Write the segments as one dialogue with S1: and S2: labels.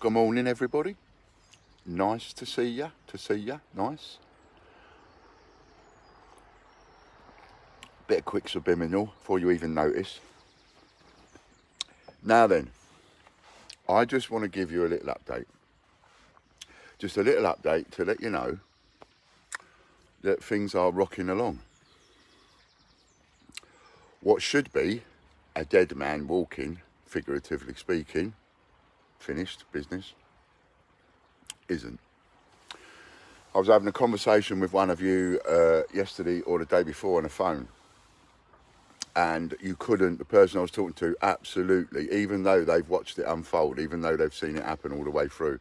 S1: Good morning, everybody. Nice to see ya. Nice. Bit of quick subliminal before you even notice. Now then, I just want to give you a little update. Just a little update to let you know that things are rocking along. What should be a dead man walking, figuratively speaking, finished business, isn't. I was having a conversation with one of you yesterday or the day before on the phone, and you couldn't, the person I was talking to, absolutely, even though they've watched it unfold, even though they've seen it happen all the way through,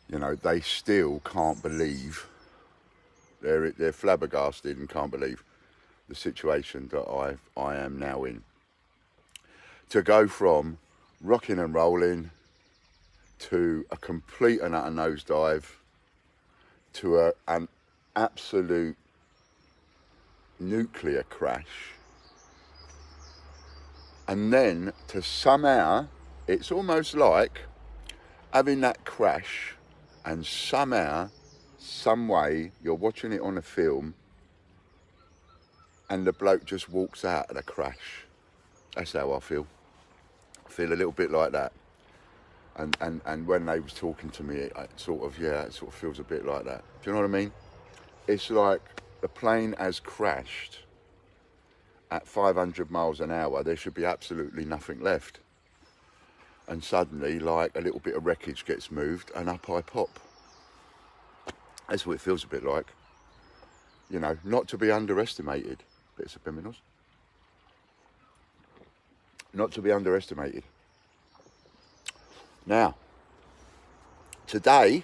S1: you know, they still can't believe, they're flabbergasted and can't believe the situation that I am now in. To go from rocking and rolling to a complete and utter nosedive to an absolute nuclear crash, and then to somehow, it's almost like having that crash and somehow, some way, you're watching it on a film and the bloke just walks out of the crash. That's how I feel. I feel a little bit like that. And when they was talking to me, it sort of feels a bit like that. Do you know what I mean? It's like the plane has crashed at 500 miles an hour. There should be absolutely nothing left. And suddenly, like, a little bit of wreckage gets moved and up I pop. That's what it feels a bit like. You know, not to be underestimated. Bit of subliminals. Not to be underestimated. Now, today,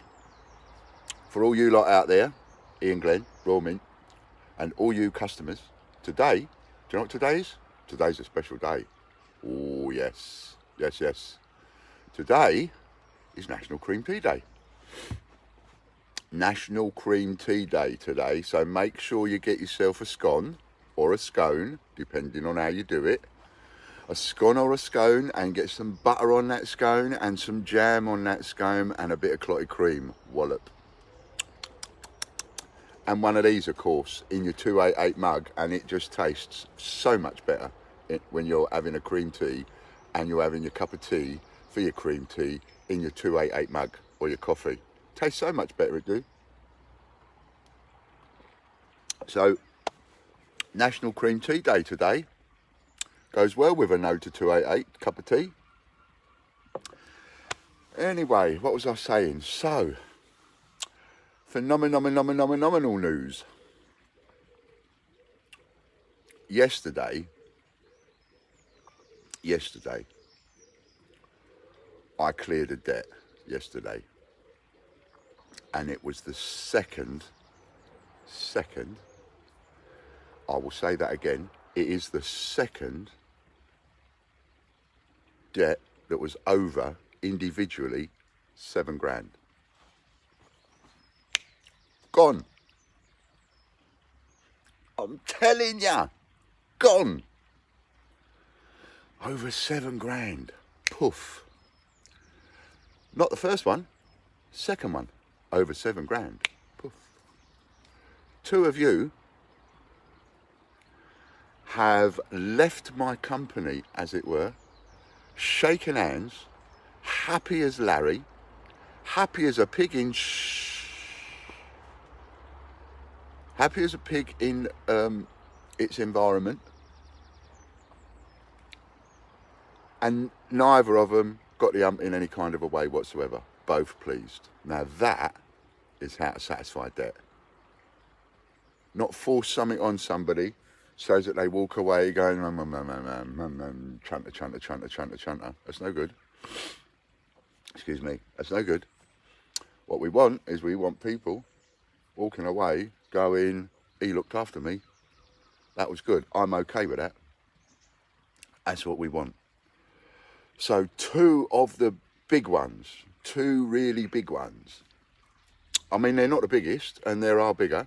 S1: for all you lot out there, Ian Glenn, Raw Mint, and all you customers, today, do you know what today is? Today's a special day. Oh, yes. Yes. Today is National Cream Tea Day. National Cream Tea Day today, so make sure you get yourself a scone or a scone, depending on how you do it. A scone or a scone, and get some butter on that scone and some jam on that scone and a bit of clotted cream, wallop. And one of these, of course, in your 288 mug, and it just tastes so much better when you're having a cream tea and you're having your cup of tea for your cream tea in your 288 mug or your coffee. Tastes so much better, it do. So, National Cream Tea Day today. Goes well with a no to 288 cup of tea. Anyway, what was I saying? So, phenomenal news. Yesterday, I cleared a debt yesterday. And it was the second, I will say that again, it is the second debt that was over individually £7,000. Gone. I'm telling ya, gone. Over £7,000. Poof. Not the first one, second one. Over £7,000. Poof. Two of you have left my company, as it were, shaken hands, happy as Larry, happy as a pig in happy as a pig in its environment, and neither of them got the hump in any kind of a way whatsoever. Both pleased. Now that is how to satisfy debt. Not force something on somebody so that they walk away going, chunter. That's no good. Excuse me, that's no good. What we want is people walking away going, he looked after me. That was good. I'm okay with that. That's what we want. So two of the big ones, two really big ones. I mean, they're not the biggest, and there are bigger,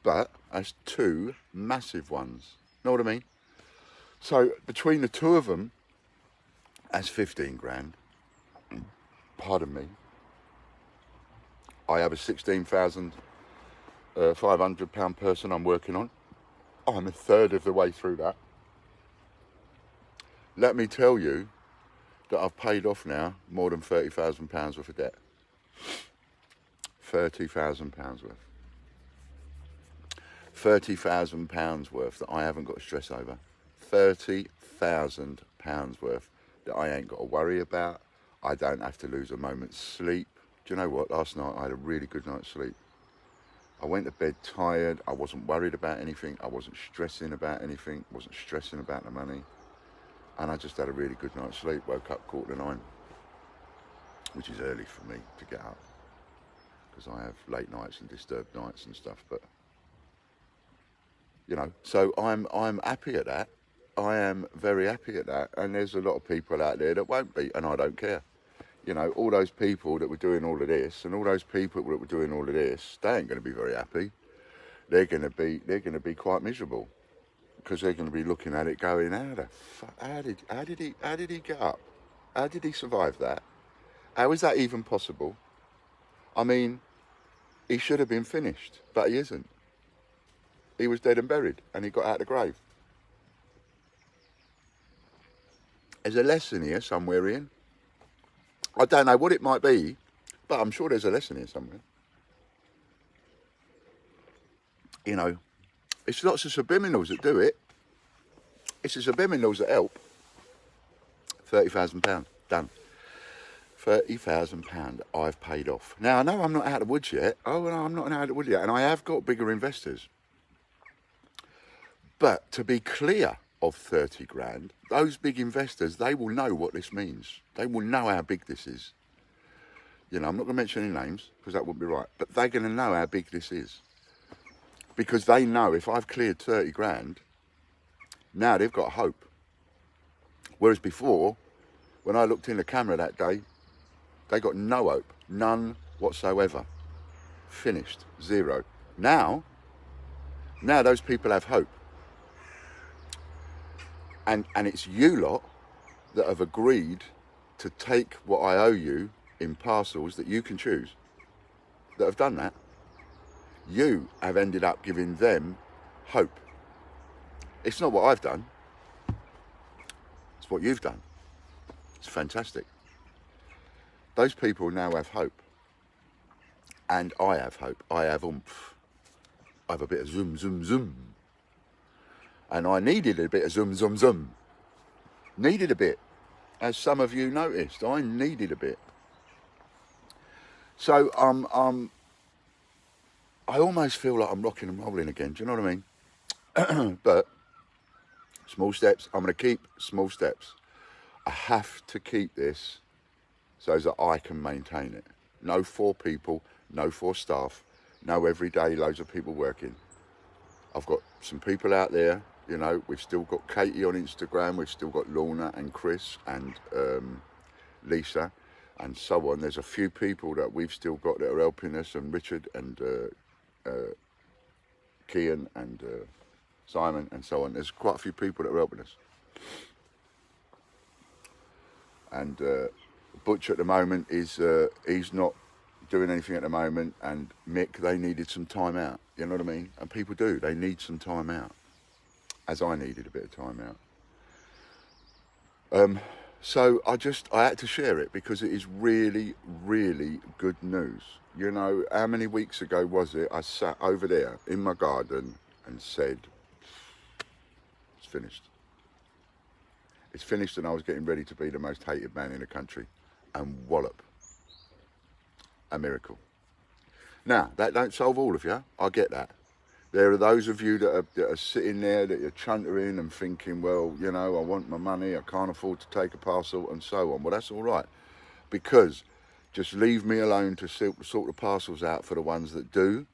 S1: but that's two massive ones. Know what I mean? So between the two of them, that's £15,000. pardon me, I have a £16,500 person I'm working on. I'm a third of the way through that. Let me tell you that I've paid off now more than £30,000 worth of debt. £30,000 worth. £30,000 worth that I haven't got to stress over. £30,000 worth that I ain't got to worry about. I don't have to lose a moment's sleep. Do you know what? Last night I had a really good night's sleep. I went to bed tired. I wasn't worried about anything. I wasn't stressing about anything. Wasn't stressing about the money. And I just had a really good night's sleep. Woke up 8:45, which is early for me to get up, because I have late nights and disturbed nights and stuff. But you know, so I'm happy at that. I am very happy at that. And there's a lot of people out there that won't be, and I don't care. You know, all those people that were doing all of this, and all those people that were doing all of this, they ain't going to be very happy. They're going to be quite miserable, because they're going to be looking at it going, how did he get up? How did he survive that? How is that even possible? I mean, he should have been finished, but he isn't. He was dead and buried, and he got out of the grave. There's a lesson here somewhere, Ian. I don't know what it might be, but I'm sure there's a lesson here somewhere. You know, it's lots of subliminals that do it. It's the subliminals that help. £30,000, done. £30,000 I've paid off. Now, I know I'm not out of the woods yet. Oh, no, I'm not out of the woods yet. And I have got bigger investors. But to be clear of 30 grand, those big investors, they will know what this means. They will know how big this is. You know, I'm not going to mention any names, because that wouldn't be right. But they're going to know how big this is. Because they know if I've cleared 30 grand, now they've got hope. Whereas before, when I looked in the camera that day, they got no hope. None whatsoever. Finished. Zero. Now those people have hope. And it's you lot that have agreed to take what I owe you in parcels that you can choose, that have done that. You have ended up giving them hope. It's not what I've done. It's what you've done. It's fantastic. Those people now have hope. And I have hope. I have oomph. I have a bit of zoom, zoom, zoom. And I needed a bit of zoom, zoom, zoom. Needed a bit. As some of you noticed, I needed a bit. So I almost feel like I'm rocking and rolling again. Do you know what I mean? But small steps. I'm going to keep small steps. I have to keep this so that I can maintain it. No 4 people, no 4 staff, no every day loads of people working. I've got some people out there. You know, we've still got Katie on Instagram. We've still got Lorna and Chris and Lisa and so on. There's a few people that we've still got that are helping us, and Richard and Kian and Simon and so on. There's quite a few people that are helping us. And Butch at the moment is, he's not doing anything at the moment, and Mick, they needed some time out. You know what I mean? And people do. They need some time out. As I needed a bit of time out. So I had to share it because it is really, really good news. You know, how many weeks ago was it? I sat over there in my garden and said, it's finished. It's finished, and I was getting ready to be the most hated man in the country. And wallop. A miracle. Now, that don't solve all of you. I get that. There are those of you that are sitting there, that you're chuntering and thinking, well, you know, I want my money, I can't afford to take a parcel, and so on. Well, that's all right, because just leave me alone to sort the parcels out for the ones that do,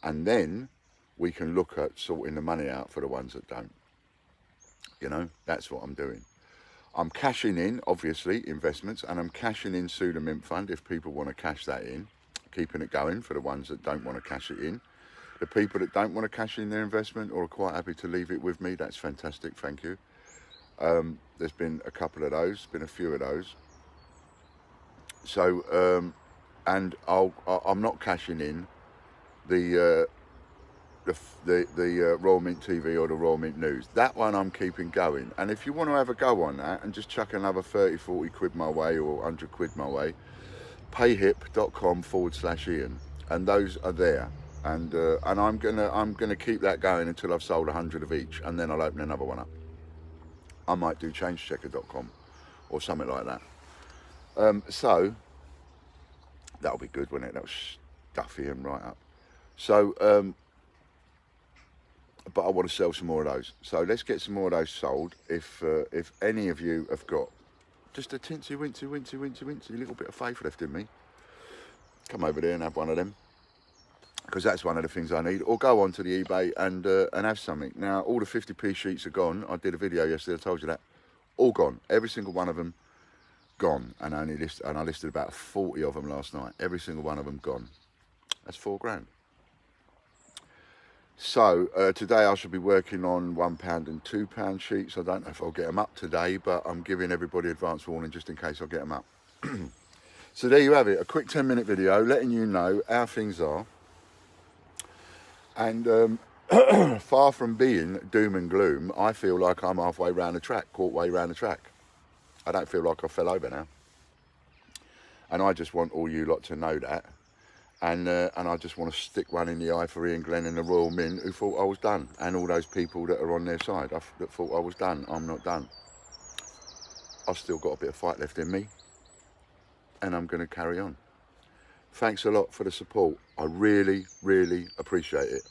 S1: and then we can look at sorting the money out for the ones that don't. You know, that's what I'm doing. I'm cashing in, obviously, investments, and I'm cashing in Suda Mint Fund if people want to cash that in, keeping it going for the ones that don't want to cash it in. The people that don't want to cash in their investment or are quite happy to leave it with me, that's fantastic, thank you. There's been a couple of those, been a few of those. So, and I'm not cashing in the Royal Mint TV or the Royal Mint News. That one I'm keeping going. And if you want to have a go on that and just chuck another 30, 40 quid my way or 100 quid my way, payhip.com/Ian, and those are there. And I'm gonna keep that going until I've sold 100 of each, and then I'll open another one up. I might do changechecker.com or something like that. So that'll be good, won't it? That'll stuff Ian right up. So, but I want to sell some more of those. So let's get some more of those sold. If any of you have got just a tinsy wincy little bit of faith left in me, come over there and have one of them, because that's one of the things I need. Or go on to the eBay and have something. Now all the 50p sheets are gone. I did a video yesterday, I told you that. All gone. Every single one of them gone. And I listed about 40 of them last night. Every single one of them gone. That's £4 grand. So today I shall be working on £1 and £2 sheets. I don't know if I'll get them up today, but I'm giving everybody advance warning just in case I get them up. So there you have it, a quick 10-minute video letting you know how things are. And far from being doom and gloom, I feel like I'm halfway round the track, quarter-way round the track. I don't feel like I fell over now. And I just want all you lot to know that. And I just want to stick one in the eye for Ian Glenn and the Royal Mint, who thought I was done. And all those people that are on their side that thought I was done. I'm not done. I've still got a bit of fight left in me. And I'm going to carry on. Thanks a lot for the support. I really, really appreciate it.